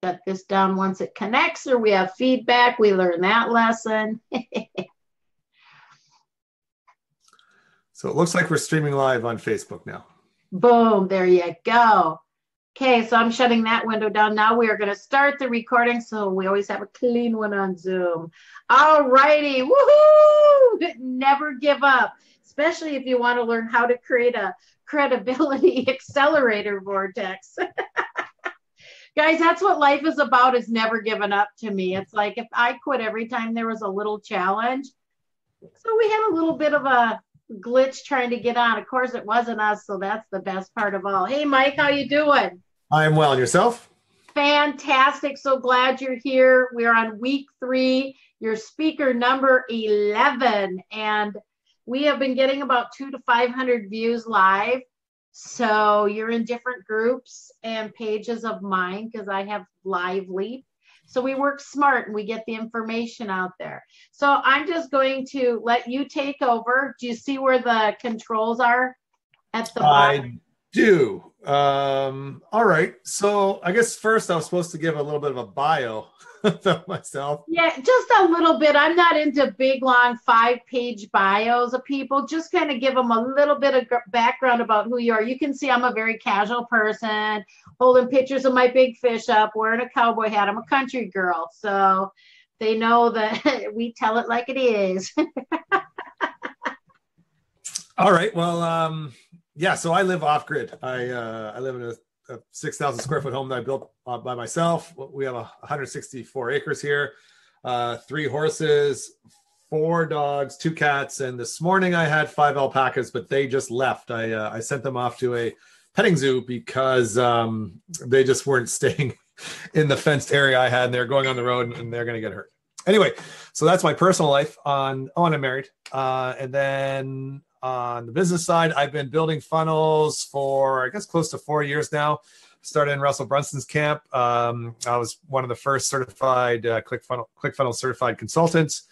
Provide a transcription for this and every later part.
shut this down once it connects, or we have feedback. We learn that lesson. So it looks like we're streaming live on Facebook now. Boom, there you go. Okay, so I'm shutting that window down. Now we are going to start the recording, so we always have a clean one on Zoom. All righty, woohoo! Never give up, especially if you want to learn how to create a credibility accelerator vortex. Guys, that's what life is about, is never giving up to me. It's like if I quit every time there was a little challenge. So we had a little bit of a glitch trying to get on. Of course, it wasn't us, so that's the best part of all. Hey, Mike, how you doing? I'm well. And yourself? Fantastic. So glad you're here. We're on week 3, your speaker number 11, and we have been getting about 200 to 500 views live. So you're in different groups and pages of mine because I have Lively. So we work smart and we get the information out there. So I'm just going to let you take over. Do you see where the controls are at the bottom? I do. All right. So I guess first I was supposed to give a little bit of a bio about myself. Yeah, just a little bit. I'm not into big, long 5-page bios of people. Just kind of give them a little bit of background about who you are. You can see I'm a very casual person, holding pictures of my big fish up, wearing a cowboy hat. I'm a country girl. So they know that we tell it like it is. All right. Well, yeah, so I live off grid. I live in a 6,000 square foot home that I built by myself. We have 164 acres here, 3 horses, 4 dogs, 2 cats. And this morning I had 5 alpacas, but they just left. I sent them off to a petting zoo because they just weren't staying in the fenced area I had. And they're going on the road and they're going to get hurt. Anyway, so that's my personal life and I'm married. And then on the business side, I've been building funnels for, I guess, close to 4 years now. Started in Russell Brunson's camp. I was one of the first certified ClickFunnels certified consultants.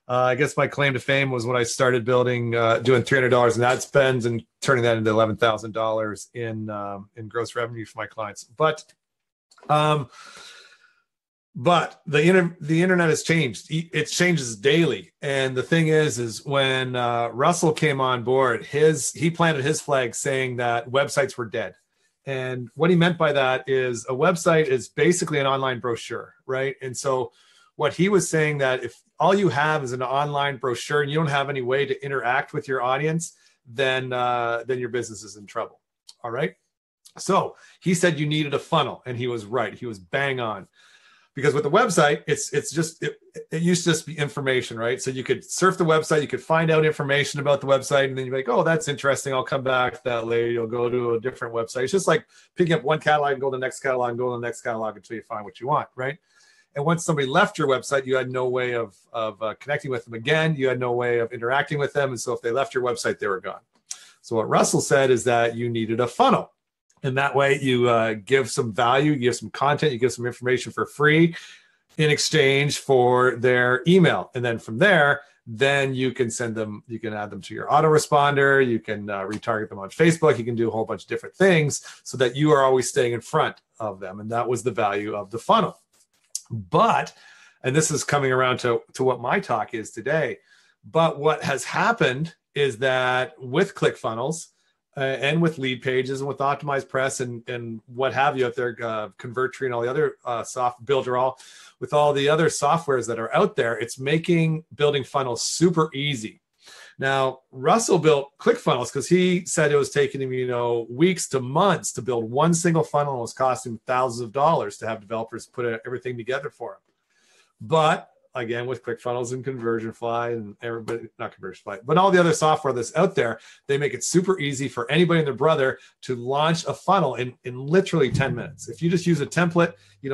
I guess my claim to fame was when I started building, doing $300 in ad spends and turning that into $11,000 in gross revenue for my clients. But the internet has changed. It changes daily. And the thing is when Russell came on board, he planted his flag saying that websites were dead. And what he meant by that is a website is basically an online brochure, right? And so what he was saying, that if all you have is an online brochure and you don't have any way to interact with your audience, then your business is in trouble. All right. So he said you needed a funnel, and he was right. He was bang on. Because with the website, it used to just be information, right? So you could surf the website, you could find out information about the website, and then you're like, oh, that's interesting. I'll come back to that later. You'll go to a different website. It's just like picking up one catalog and go to the next catalog and go to the next catalog until you find what you want, right? And once somebody left your website, you had no way of connecting with them again. You had no way of interacting with them. And so if they left your website, they were gone. So what Russell said is that you needed a funnel. And that way you give some value, you give some content, you give some information for free in exchange for their email. And then from there, then you can send them, you can add them to your autoresponder, you can retarget them on Facebook, you can do a whole bunch of different things so that you are always staying in front of them. And that was the value of the funnel. But, and this is coming around to what my talk is today, but what has happened is that with ClickFunnels, and with lead pages and with optimized press and what have you out there, Convertri and all the other Builderall, with all the other softwares that are out there, it's making building funnels super easy. Now, Russell built ClickFunnels because he said it was taking him, weeks to months to build one single funnel, and was costing him thousands of dollars to have developers put everything together for him. But again, with ClickFunnels and ConversionFly and everybody, not ConversionFly, but all the other software that's out there, they make it super easy for anybody and their brother to launch a funnel in literally 10 minutes. If you just use a template,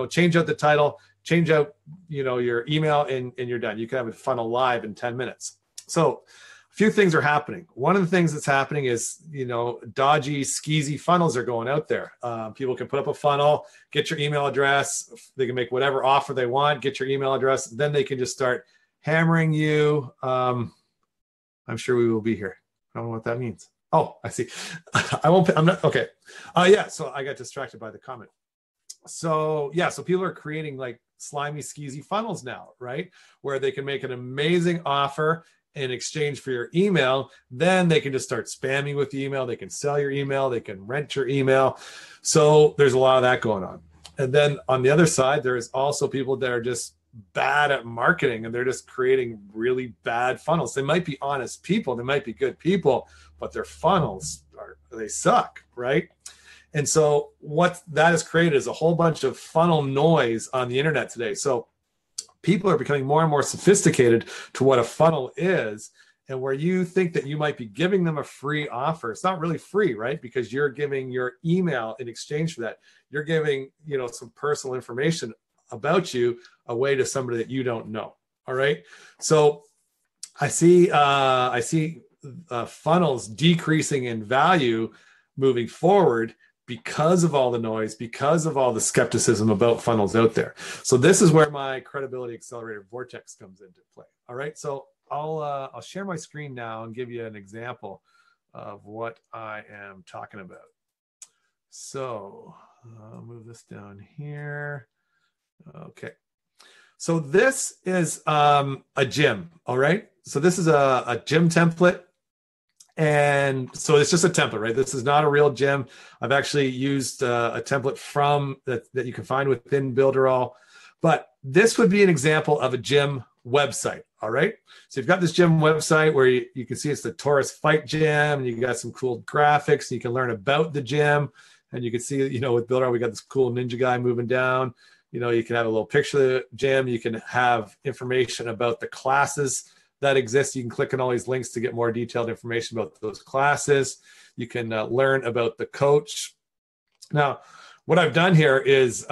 change out the title, change out, your email, and you're done. You can have a funnel live in 10 minutes. So a few things are happening. One of the things that's happening is, dodgy, skeezy funnels are going out there. People can put up a funnel, get your email address. They can make whatever offer they want, get your email address. Then they can just start hammering you. I'm sure we will be here. I don't know what that means. Oh, I see. I'm not, okay. Yeah, so I got distracted by the comment. So yeah, so people are creating like slimy, skeezy funnels now, right? Where they can make an amazing offer in exchange for your email. Then they can just start spamming with the email. They can sell your email. They can rent your email. So there's a lot of that going on. And then on the other side, there is also people that are just bad at marketing, and they're just creating really bad funnels. They might be honest people, they might be good people, but their funnels they suck, right? And so what that has created is a whole bunch of funnel noise on the internet today. So people are becoming more and more sophisticated to what a funnel is. And where you think that you might be giving them a free offer, it's not really free, right? Because you're giving your email in exchange for that. You're giving, some personal information about you away to somebody that you don't know. All right. So I see funnels decreasing in value moving forward because of all the noise, because of all the skepticism about funnels out there. So this is where my credibility accelerator vortex comes into play. All right. So I'll share my screen now and give you an example of what I am talking about. So I'll move this down here. Okay. So this is a gym. All right. So this is a gym template. And so it's just a template, right? This is not a real gym. I've actually used a template from that you can find within Builderall. But this would be an example of a gym website. All right. So you've got this gym website where you can see it's the Taurus Fight Gym, and you got some cool graphics, and you can learn about the gym. And you can see, with Builderall, we got this cool ninja guy moving down. You can have a little picture of the gym. You can have information about the classes that exist. You can click on all these links to get more detailed information about those classes. You can learn about the coach. Now, what I've done here is,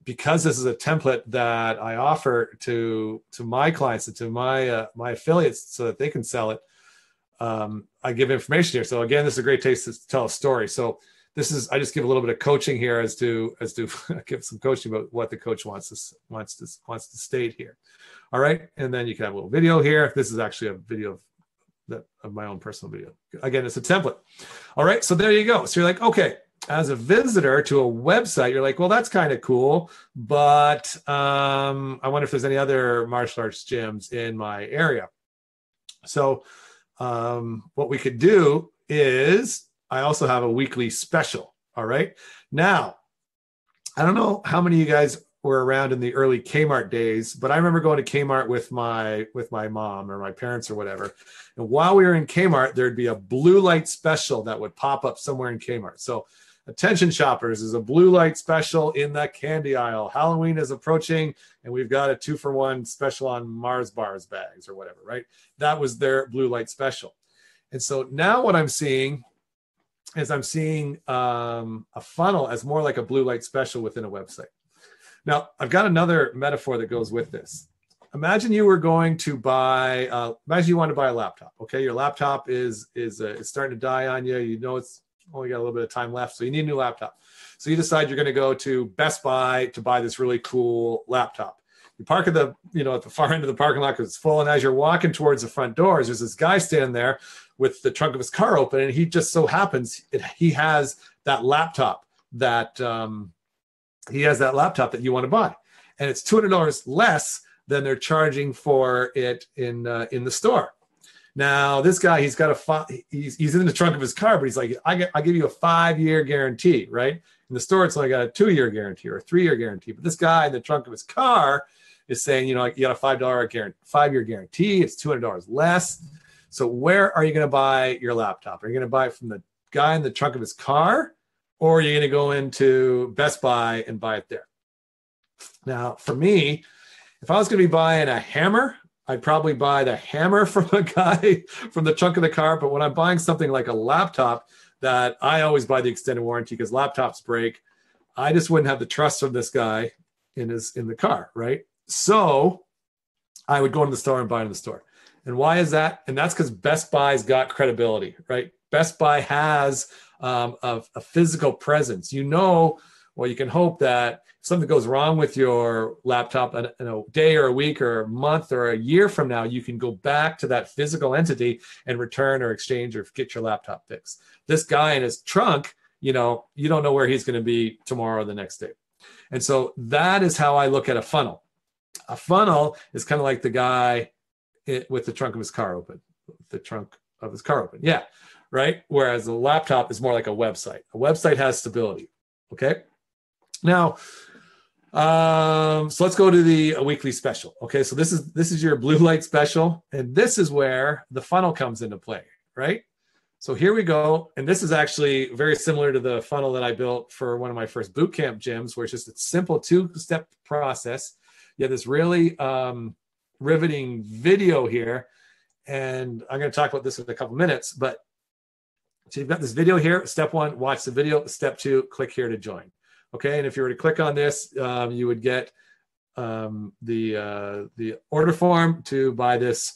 because this is a template that I offer to my clients and to my affiliates so that they can sell it, I give information here. So again, this is a great place to tell a story. So I just give a little bit of coaching here as to give some coaching about what the coach wants to state here. All right. And then you can have a little video here. This is actually a video of my own personal video. Again, it's a template. All right. So there you go. So you're like, okay, as a visitor to a website, you're like, well, that's kind of cool, but I wonder if there's any other martial arts gyms in my area. So what we could do is I also have a weekly special. All right. Now, I don't know how many of you guys were around in the early Kmart days, but I remember going to Kmart with my mom or my parents or whatever. And while we were in Kmart, there'd be a blue light special that would pop up somewhere in Kmart. So attention shoppers, is a blue light special in the candy aisle. Halloween is approaching, and we've got a 2-for-1 special on Mars bars bags or whatever, right? That was their blue light special. And so now what I'm seeing is a funnel as more like a blue light special within a website. Now, I've got another metaphor that goes with this. Imagine you were going to imagine you want to buy a laptop. Okay, your laptop is starting to die on you. It's only got a little bit of time left, so you need a new laptop. So you decide you're going to go to Best Buy to buy this really cool laptop. You park at the far end of the parking lot because it's full, and as you're walking towards the front doors, there's this guy standing there with the trunk of his car open, and he just so happens he has that laptop that you want to buy, and it's $200 less than they're charging for it in the store. Now, this guy, he's in the trunk of his car, but he's like, I give you a 5-year guarantee, right? In the store, it's only got a 2-year guarantee or a 3-year guarantee. But this guy in the trunk of his car is saying, you got a $5-year guarantee. It's $200 less. So where are you going to buy your laptop? Are you going to buy it from the guy in the trunk of his car, or are you going to go into Best Buy and buy it there? Now, for me, if I was going to be buying a hammer, I'd probably buy the hammer from a guy from the trunk of the car. But when I'm buying something like a laptop, that I always buy the extended warranty because laptops break, I just wouldn't have the trust from this guy in the car, right? So I would go into the store and buy it in the store. And why is that? And that's because Best Buy's got credibility, right? Best Buy has a physical presence. Well, you can hope that if something goes wrong with your laptop in a day or a week or a month or a year from now, you can go back to that physical entity and return or exchange or get your laptop fixed. This guy in his trunk, you don't know where he's going to be tomorrow or the next day. And so that is how I look at a funnel. A funnel is kind of like the guy with the trunk of his car open, the trunk of his car open. Yeah, right. Whereas a laptop is more like a website. A website has stability. Okay. Now, so let's go to the weekly special. Okay, so this is your blue light special, and this is where the funnel comes into play, right? So here we go, and this is actually very similar to the funnel that I built for one of my first boot camp gyms, where it's just a simple 2-step process. You have this really riveting video here, and I'm going to talk about this in a couple minutes. But so you've got this video here. Step 1, watch the video. Step 2, click here to join. Okay, and if you were to click on this, you would get the order form to buy this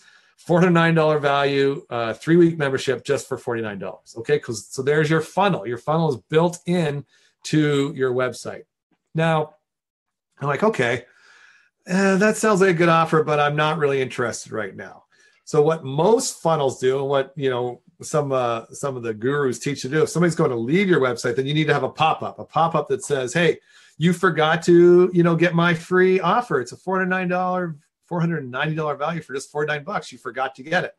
$409 value 3-week membership just for $49. Okay, so there's your funnel. Your funnel is built in to your website. Now, I'm like, okay, that sounds like a good offer, but I'm not really interested right now. So what most funnels do, and what some of the gurus teach you to do, if somebody's going to leave your website, then you need to have a pop-up that says, hey, you forgot to get my free offer. It's a $490 value for just $49. You forgot to get it.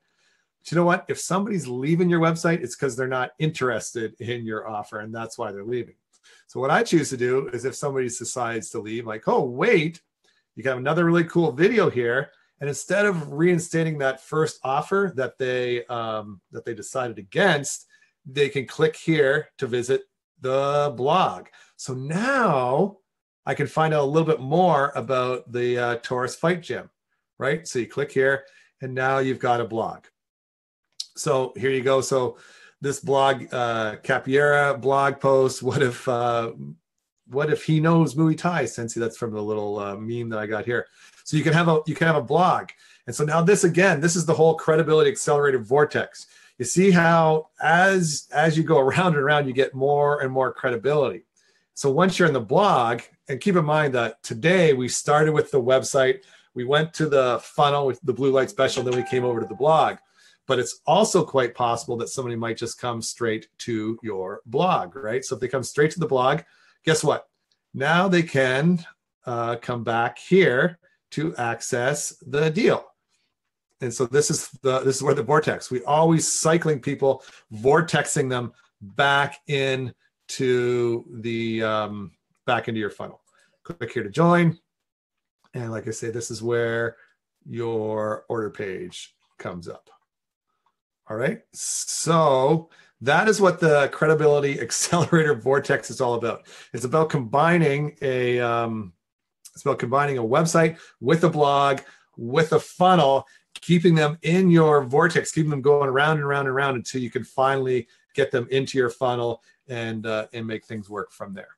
But you know what? If somebody's leaving your website, it's because they're not interested in your offer, and that's why they're leaving. So what I choose to do is if somebody decides to leave, like, oh, wait, you can have another really cool video here. And instead of reinstating that first offer that they decided against, they can click here to visit the blog. So now I can find out a little bit more about the Taurus Fight Gym, right? So you click here, and now you've got a blog. So here you go. So this blog, Capiera blog post. What if he knows Muay Thai? Since that's from the little meme that I got here. So you can have a blog. And so now this is the whole credibility accelerator vortex. You see how as you go around and around, you get more and more credibility. So once you're in the blog, and keep in mind that today we started with the website, we went to the funnel with the blue light special, then we came over to the blog. But it's also quite possible that somebody might just come straight to your blog, right? So if they come straight to the blog, guess what? Now they can come back here to access the deal. And so this is where the vortex. We always cycling people, vortexing them back into your funnel. Click here to join. And like I say, this is where your order page comes up. All right. So that is what the credibility accelerator vortex is all about. It's about combining a website with a blog, with a funnel, keeping them in your vortex, keeping them going around and around and around until you can finally get them into your funnel and make things work from there.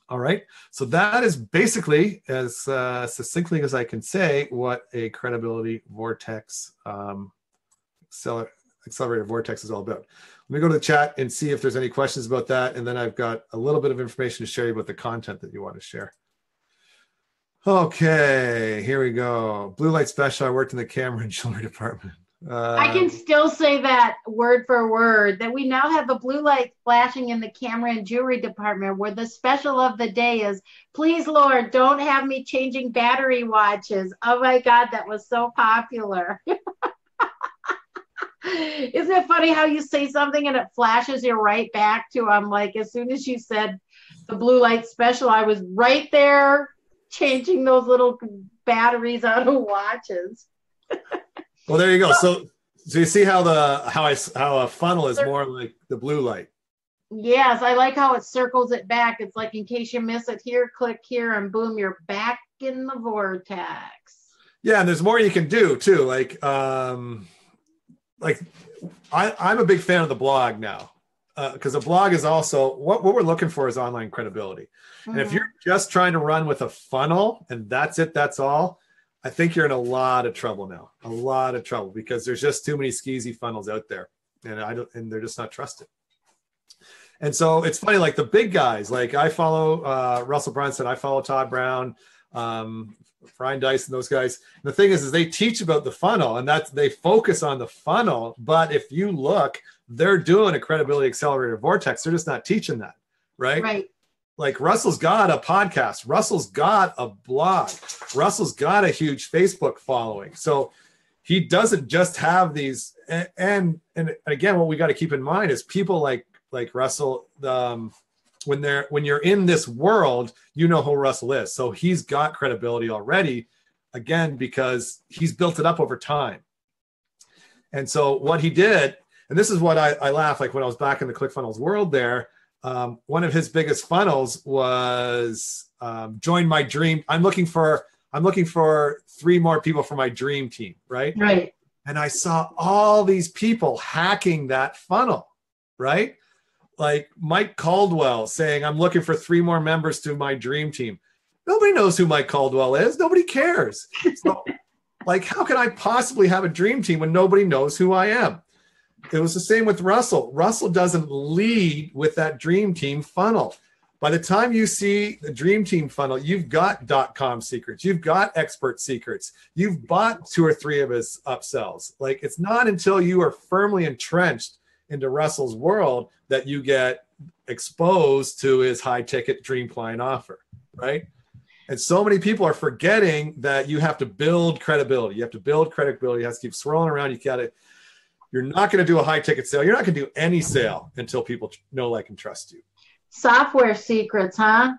All right. So that is basically, as succinctly as I can say, what a credibility vortex accelerator vortex is all about. Let me go to the chat and see if there's any questions about that. And then I've got a little bit of information to share you about the content that you want to share. Okay, here we go. Blue light special. I worked in the camera and jewelry department. I can still say that word for word, that we now have a blue light flashing in the camera and jewelry department, where the special of the day is, please, Lord, don't have me changing battery watches. Oh my God, that was so popular. Isn't it funny how you say something and it flashes you right back to, I'm like, as soon as you said the blue light special, I was right there changing those little batteries out of watches. Well, there you go. So you see how a funnel is more like the blue light. Yes, I like how it circles it back. It's like, in case you miss it here, click here, and boom, you're back in the vortex. Yeah, and there's more you can do too. I'm a big fan of the blog now, because a blog is also what we're looking for is online credibility. Mm-hmm. And if you're just trying to run with a funnel and that's it, that's all, I think you're in a lot of trouble now. A lot of trouble, because there's just too many skeezy funnels out there, and they're just not trusted. And so it's funny, like the big guys, like I follow Russell Brunson, I follow Todd Brown, Brian Dice, and those guys. And the thing is they teach about the funnel, and they focus on the funnel. But if you look, they're doing a credibility accelerator vortex. They're just not teaching that, right? Right. like Russell's got a podcast, Russell's got a blog, Russell's got a huge Facebook following. So he doesn't just have these, and again, what we got to keep in mind is people like Russell, when you're in this world, you know who Russell is. So he's got credibility already, again, because he's built it up over time. And so what he did, and this is what I laugh, like when I was back in the ClickFunnels world there, one of his biggest funnels was join my dream. I'm looking for 3 more people for my dream team, right? Right. And I saw all these people hacking that funnel, right? Like Mike Caldwell saying, I'm looking for 3 more members to my dream team. Nobody knows who Mike Caldwell is. Nobody cares. So, like, how can I possibly have a dream team when nobody knows who I am? It was the same with Russell. Russell doesn't lead with that dream team funnel. By the time you see the dream team funnel, you've got .com secrets, you've got expert secrets, you've bought 2 or 3 of his upsells. Like, it's not until you are firmly entrenched into Russell's world that you get exposed to his high ticket dream client offer, right? And so many people are forgetting that you have to build credibility. You have to build credibility. You have to keep swirling around. You're not going to do a high ticket sale. You're not going to do any sale until people know, like, and trust you. Software secrets, huh?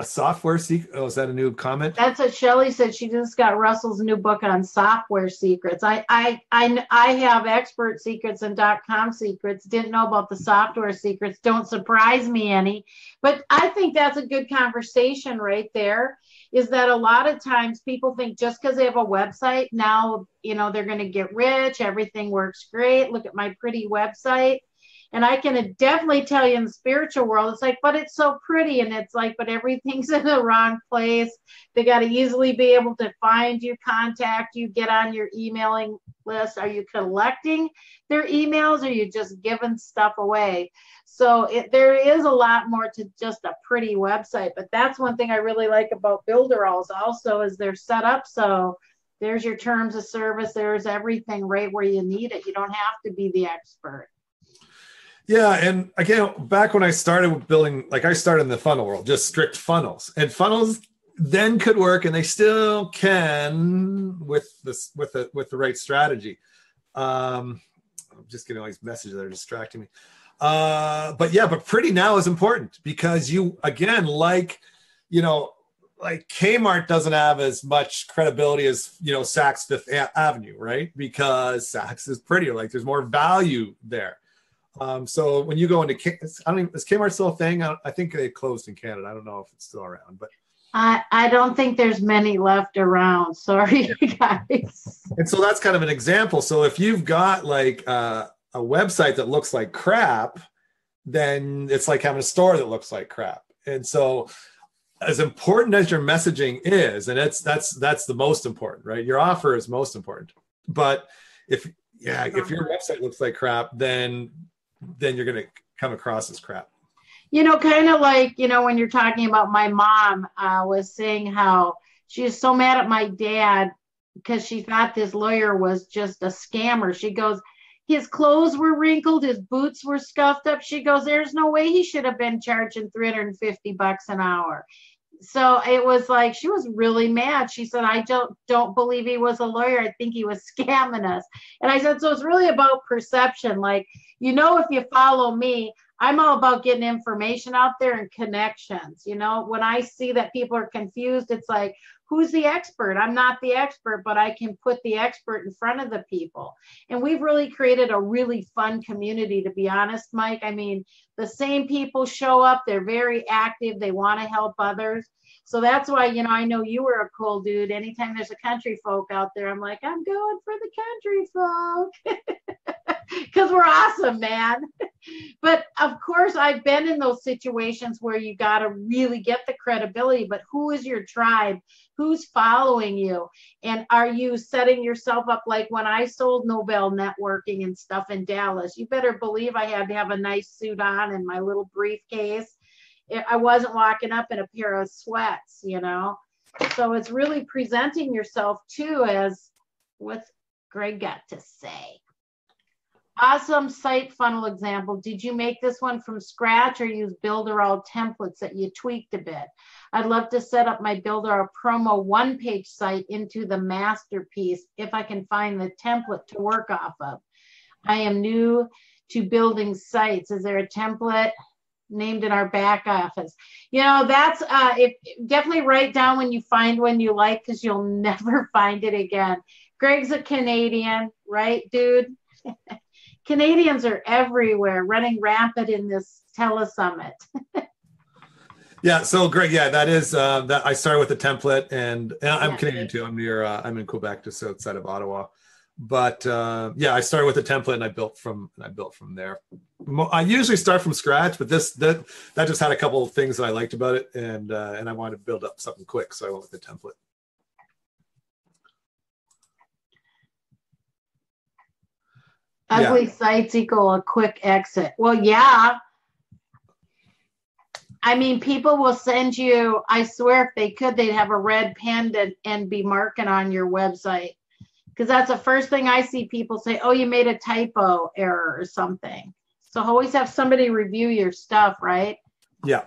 A software secret? Oh, is that a new comment? That's what Shelly said. She just got Russell's new book on software secrets. I have expert secrets and .com secrets. Didn't know about the software secrets. Don't surprise me any. But I think that's a good conversation right there, is that a lot of times people think just because they have a website, now, they're going to get rich. Everything works great. Look at my pretty website. And I can definitely tell you in the spiritual world, it's like, but it's so pretty. And it's like, but everything's in the wrong place. They got to easily be able to find you, contact you, get on your emailing list. Are you collecting their emails, or are you just giving stuff away? So there is a lot more to just a pretty website. But that's one thing I really like about Builderalls also, is they're set up so there's your terms of service. There's everything right where you need it. You don't have to be the expert. Yeah. And again, back when I started with building, like I started in the funnel world, just strict funnels, and funnels then could work, and they still can with the right strategy. I'm just getting all these messages that are distracting me. But pretty now is important, because you, again, like Kmart doesn't have as much credibility as, Saks Fifth Avenue, right? Because Saks is prettier, like there's more value there. So when you go into, is Kmart still a thing? I think they closed in Canada. I don't know if it's still around, but I don't think there's many left around. Sorry, guys. And so that's kind of an example. So if you've got like a website that looks like crap, then it's like having a store that looks like crap. And so as important as your messaging is, and that's the most important, right? Your offer is most important. But if your website looks like crap, then you're going to come across as crap. Kind of like, when you're talking about my mom was saying how she was so mad at my dad because she thought this lawyer was just a scammer. She goes, his clothes were wrinkled, his boots were scuffed up. She goes, there's no way he should have been charging $350 an hour. So it was like, she was really mad. She said, I don't believe he was a lawyer. I think he was scamming us. And I said, so it's really about perception. Like, if you follow me, I'm all about getting information out there and connections. When I see that people are confused, it's like, who's the expert? I'm not the expert, but I can put the expert in front of the people. And we've really created a really fun community, to be honest, Mike. I mean, the same people show up. They're very active. They want to help others. So that's why, I know you were a cool dude. Anytime there's a country folk out there, I'm like, I'm going for the country folk. Because we're awesome, man. But of course, I've been in those situations where you got to really get the credibility. But who is your tribe? Who's following you? And are you setting yourself up like when I sold Nobel Networking and stuff in Dallas? You better believe I had to have a nice suit on and my little briefcase. I wasn't walking up in a pair of sweats, So it's really presenting yourself too as what's Greg got to say. Awesome site funnel example. Did you make this one from scratch or use Builderall templates that you tweaked a bit? I'd love to set up my Builderall promo one-page site into the masterpiece if I can find the template to work off of. I am new to building sites. Is there a template named in our back office? You know, that's definitely write down when you find one you like, because you'll never find it again. Greg's a Canadian, right, dude? Canadians are everywhere, running rampant in this telesummit. Yeah. So Greg, yeah, that is that I started with a template, and I'm Canadian too. I'm in Quebec, just outside of Ottawa. But yeah, I started with a template and I built from there. I usually start from scratch, but that just had a couple of things that I liked about it, and I wanted to build up something quick, so I went with the template. Ugly sites equal a quick exit. Well, yeah. I mean, people will send you, I swear if they could, they'd have a red pen and be marking on your website. Because that's the first thing I see people say, oh, you made a typo error or something. So always have somebody review your stuff, right? Yeah.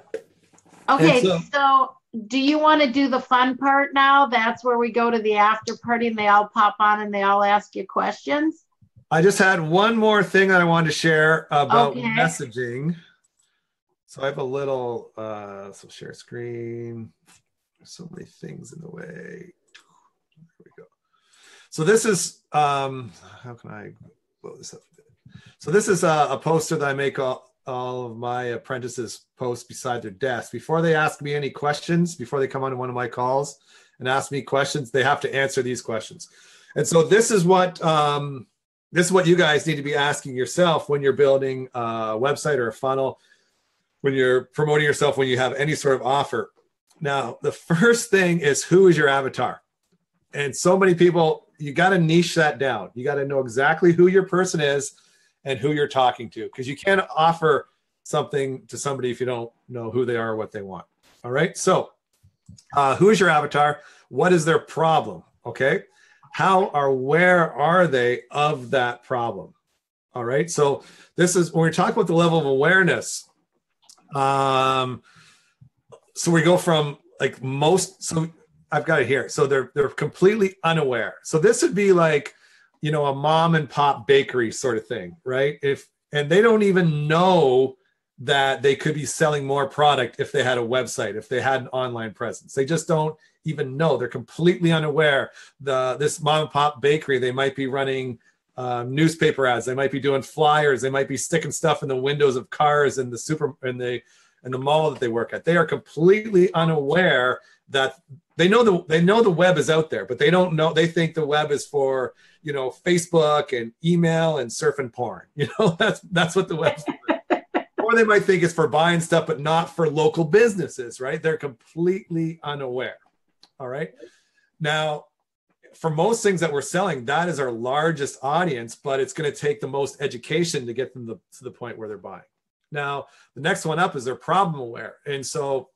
Okay, so do you want to do the fun part now? That's where we go to the after party and they all pop on and they all ask you questions. I just had one more thing that I wanted to share about messaging. So I have a little, so share screen. There's so many things in the way. There we go. So this is, how can I blow this up a bit? So this is a poster that I make all of my apprentices post beside their desk. Before they ask me any questions, before they come on to one of my calls and ask me questions, they have to answer these questions. And so this is what you guys need to be asking yourself when you're building a website or a funnel, when you're promoting yourself, when you have any sort of offer. Now, the first thing is, who is your avatar? And so many people, you got to niche that down. You got to know exactly who your person is and who you're talking to, because you can't offer something to somebody if you don't know who they are or what they want. All right. So who is your avatar? What is their problem? Okay. How or where are they of that problem? All right. So this is when we're talking about the level of awareness. So we go from like most, so I've got it here. So they're completely unaware. So this would be like, you know, a mom and pop bakery sort of thing, right? And they don't even know that they could be selling more product if they had a website, if they had an online presence. They just don't even know. They're completely unaware. This mom and pop bakery, they might be running newspaper ads. They might be doing flyers. They might be sticking stuff in the windows of cars in the mall that they work at. They are completely unaware that they know the web is out there, but they don't know. They think the web is for, you know, Facebook and email and surfing porn. You know, that's what the web's for. Or they might think it's for buying stuff, but not for local businesses, right? They're completely unaware. All right. Now, for most things that we're selling, that is our largest audience, but it's going to take the most education to get them to the point where they're buying. Now, the next one up is they're problem aware. And so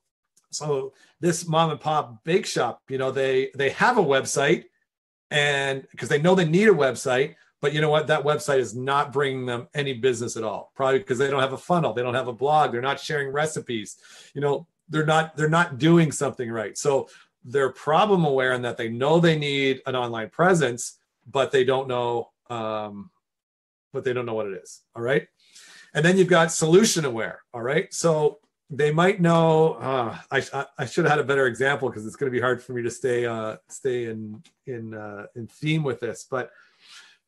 this mom and pop bake shop, you know, they have a website, and because they know they need a website, but you know what? That website is not bringing them any business at all. Probably because they don't have a funnel. They don't have a blog. They're not sharing recipes. You know, they're not doing something right. So they're problem aware in that they know they need an online presence, but they don't know what it is. All right. And then you've got solution aware. All right. So they might know, I should have had a better example because it's going to be hard for me to stay in theme with this, but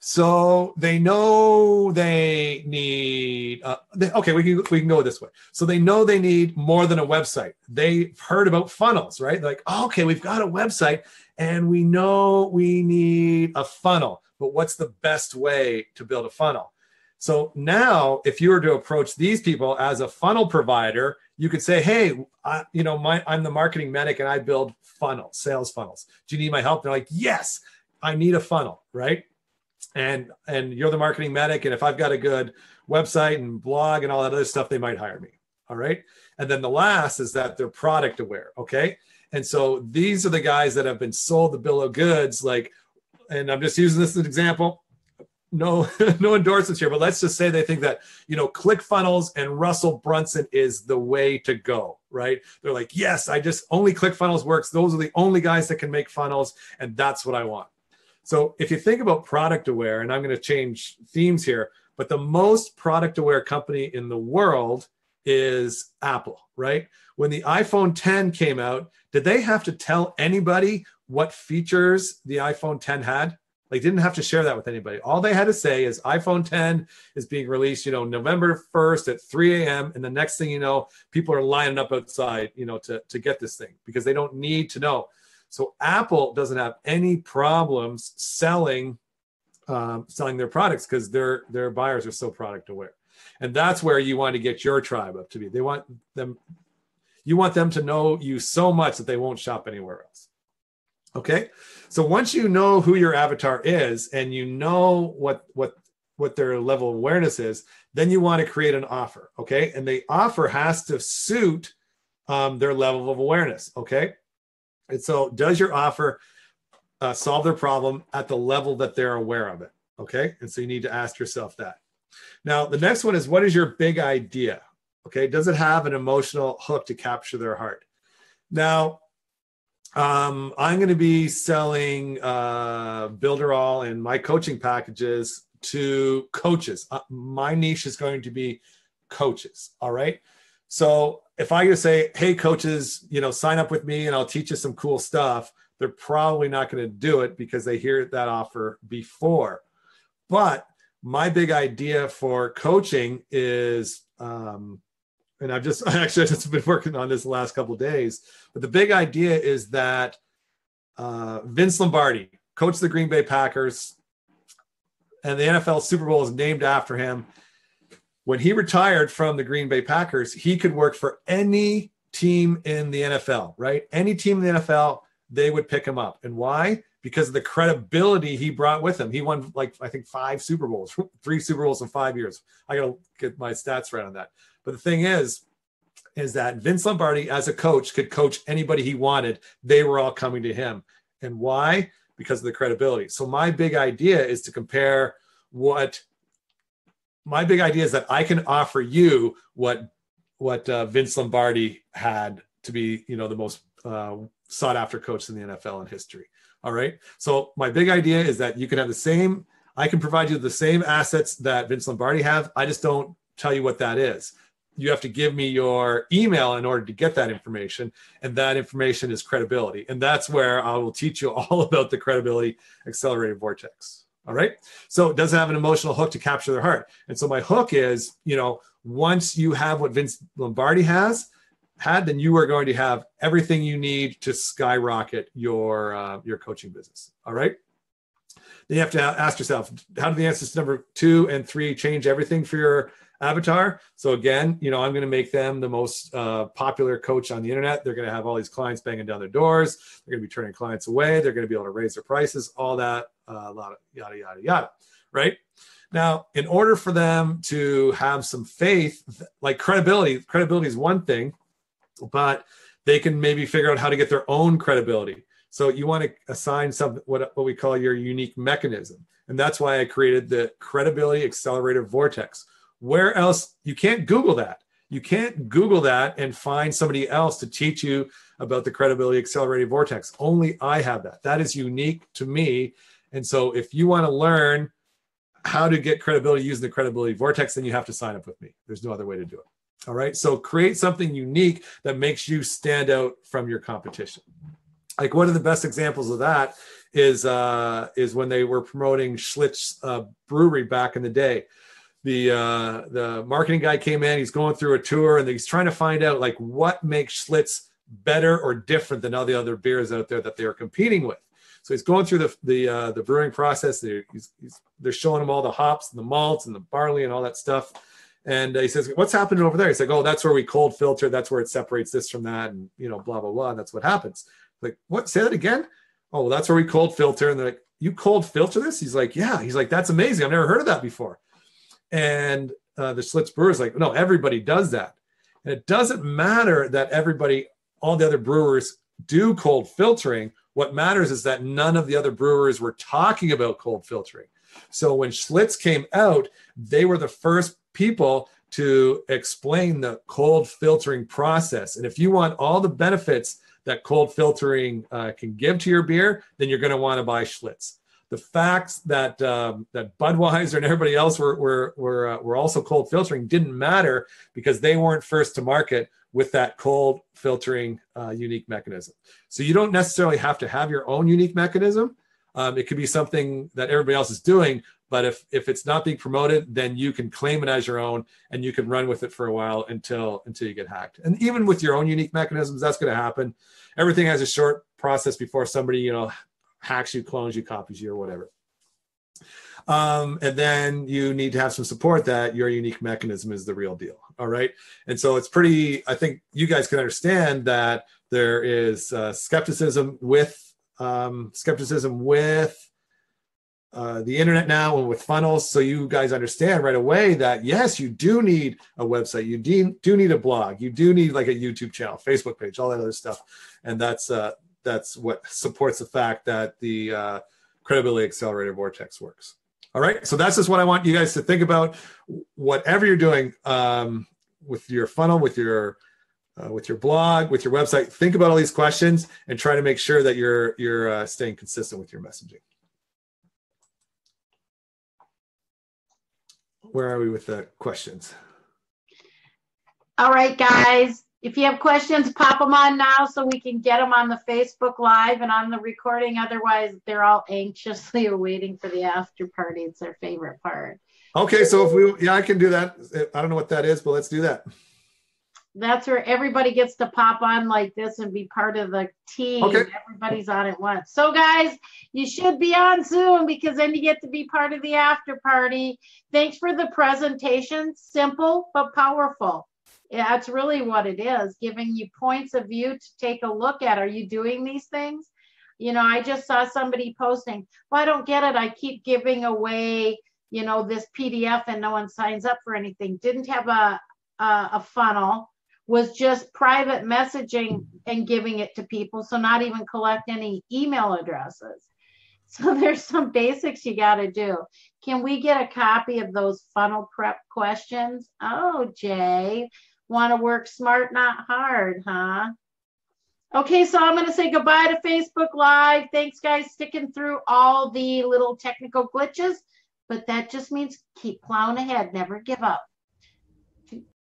so they know they need, okay, we can go this way. So they know they need more than a website. They've heard about funnels, right? They're like, oh, okay, we've got a website and we know we need a funnel, but what's the best way to build a funnel? So now if you were to approach these people as a funnel provider, you could say, hey, I'm the marketing medic and I build funnels, sales funnels. Do you need my help? They're like, yes, I need a funnel, right? And you're the marketing medic. And if I've got a good website and blog and all that other stuff, they might hire me. All right. And then the last is that they're product aware. Okay. And so these are the guys that have been sold the bill of goods. Like, and I'm just using this as an example. no, no endorsements here, but let's just say they think that, ClickFunnels and Russell Brunson is the way to go, right? They're like, yes, only ClickFunnels works. Those are the only guys that can make funnels, and that's what I want. So if you think about product aware, and I'm going to change themes here, but the most product aware company in the world is Apple, right? When the iPhone 10 came out, did they have to tell anybody what features the iPhone 10 had? Like, didn't have to share that with anybody. All they had to say is iPhone 10 is being released, November 1st at 3 a.m. And the next thing you know, people are lining up outside, to get this thing because they don't need to know. So Apple doesn't have any problems selling their products because their buyers are so product aware. And that's where you want to get your tribe up to be. You want them to know you so much that they won't shop anywhere else. Okay. So once you know who your avatar is and you know what their level of awareness is, then you want to create an offer. Okay. And the offer has to suit their level of awareness. Okay. And so does your offer solve their problem at the level that they're aware of it? Okay. And so you need to ask yourself that. Now, the next one is, what is your big idea? Okay. Does it have an emotional hook to capture their heart? Now, I'm going to be selling Builderall and my coaching packages to coaches. My niche is going to be coaches. All right. So if I just say, hey, coaches, sign up with me and I'll teach you some cool stuff, they're probably not going to do it because they hear that offer before. But my big idea for coaching is, and I've just been working on this the last couple of days, but the big idea is that Vince Lombardi, coach of the Green Bay Packers, and the NFL Super Bowl is named after him. When he retired from the Green Bay Packers, he could work for any team in the NFL, right? Any team in the NFL, they would pick him up. And why? Because of the credibility he brought with him. He won, I think 5 Super Bowls, 3 Super Bowls in 5 years. I got to get my stats right on that. But the thing is that Vince Lombardi as a coach could coach anybody he wanted. They were all coming to him. And why? Because of the credibility. So my big idea is to compare my big idea is that I can offer you what Vince Lombardi had to be, the most sought after coach in the NFL in history. All right. So my big idea is that you can have I can provide you the same assets that Vince Lombardi have. I just don't tell you what that is. You have to give me your email in order to get that information. And that information is credibility. And that's where I will teach you all about the credibility Accellerator Vortex. All right. So it doesn't have an emotional hook to capture their heart. And so my hook is, once you have what Vince Lombardi had, then you are going to have everything you need to skyrocket your coaching business. All right. Then you have to ask yourself, how do the answers to number 2 and 3 change everything for your avatar? So again, I'm going to make them the most popular coach on the internet. They're going to have all these clients banging down their doors. They're going to be turning clients away. They're going to be able to raise their prices, all that, a lot of yada, yada, yada. Right. Now, in order for them to have some faith, like credibility is one thing, but they can maybe figure out how to get their own credibility. So you want to assign something, what we call your unique mechanism. And that's why I created the Credibility Accelerator Vortex. Where else? You can't Google that. You can't Google that and find somebody else to teach you about the Credibility Accelerator Vortex. Only I have that. That is unique to me. And so if you want to learn how to get credibility using the Credibility Vortex, then you have to sign up with me. There's no other way to do it. All right. So create something unique that makes you stand out from your competition. Like one of the best examples of that is when they were promoting Schlitz Brewery back in the day. The marketing guy came in, he's going through a tour and he's trying to find out like what makes Schlitz better or different than all the other beers out there that they were competing with. So he's going through the brewing process. They're showing him all the hops and the malts and the barley and all that stuff. And he says, what's happening over there? He's like, oh, that's where we cold filter. That's where it separates this from that. And, blah, blah, blah. And that's what happens. Like, what? Say that again? Oh, well, that's where we cold filter. And they're like, you cold filter this? He's like, yeah. He's like, that's amazing. I've never heard of that before. And the Schlitz brewer is like, no, everybody does that. And it doesn't matter that all the other brewers do cold filtering. What matters is that none of the other brewers were talking about cold filtering. So when Schlitz came out, they were the first people to explain the cold filtering process. And if you want all the benefits that cold filtering can give to your beer, then you're going to want to buy Schlitz. The facts that that Budweiser and everybody else were also cold filtering didn't matter because they weren't first to market with that cold filtering unique mechanism. So you don't necessarily have to have your own unique mechanism. It could be something that everybody else is doing, but if it's not being promoted, then you can claim it as your own and you can run with it for a while until you get hacked. And even with your own unique mechanisms, that's going to happen. Everything has a short process before somebody, hacks you, clones you, copies you, or whatever. And then you need to have some support that your unique mechanism is the real deal. All right. And so it's I think you guys can understand that there is skepticism with the internet now and with funnels. So you guys understand right away that yes, you do need a website. You do need a blog. You do need like a YouTube channel, Facebook page, all that other stuff. And that's what supports the fact that the Credibility Accelerator Vortex works. All right. So that's just what I want you guys to think about. Whatever you're doing with your funnel, with your blog, with your website, think about all these questions and try to make sure that you're staying consistent with your messaging. Where are we with the questions? All right, guys. If you have questions, pop them on now so we can get them on the Facebook Live and on the recording. Otherwise, they're all anxiously awaiting for the after party. It's their favorite part. Okay, so I can do that. I don't know what that is, but let's do that. That's where everybody gets to pop on like this and be part of the team. Okay. Everybody's on at once. So guys, you should be on Zoom because then you get to be part of the after party. Thanks for the presentation. Simple but powerful. Yeah, that's really what it is, giving you points of view to take a look at. Are you doing these things? I just saw somebody posting, well, I don't get it. I keep giving away, this PDF and no one signs up for anything. Didn't have a funnel, was just private messaging and giving it to people. So not even collect any email addresses. So there's some basics you got to do. Can we get a copy of those funnel prep questions? Oh, Jay, want to work smart, not hard, huh? Okay, so I'm going to say goodbye to Facebook Live. Thanks, guys, sticking through all the little technical glitches. But that just means keep plowing ahead. Never give up.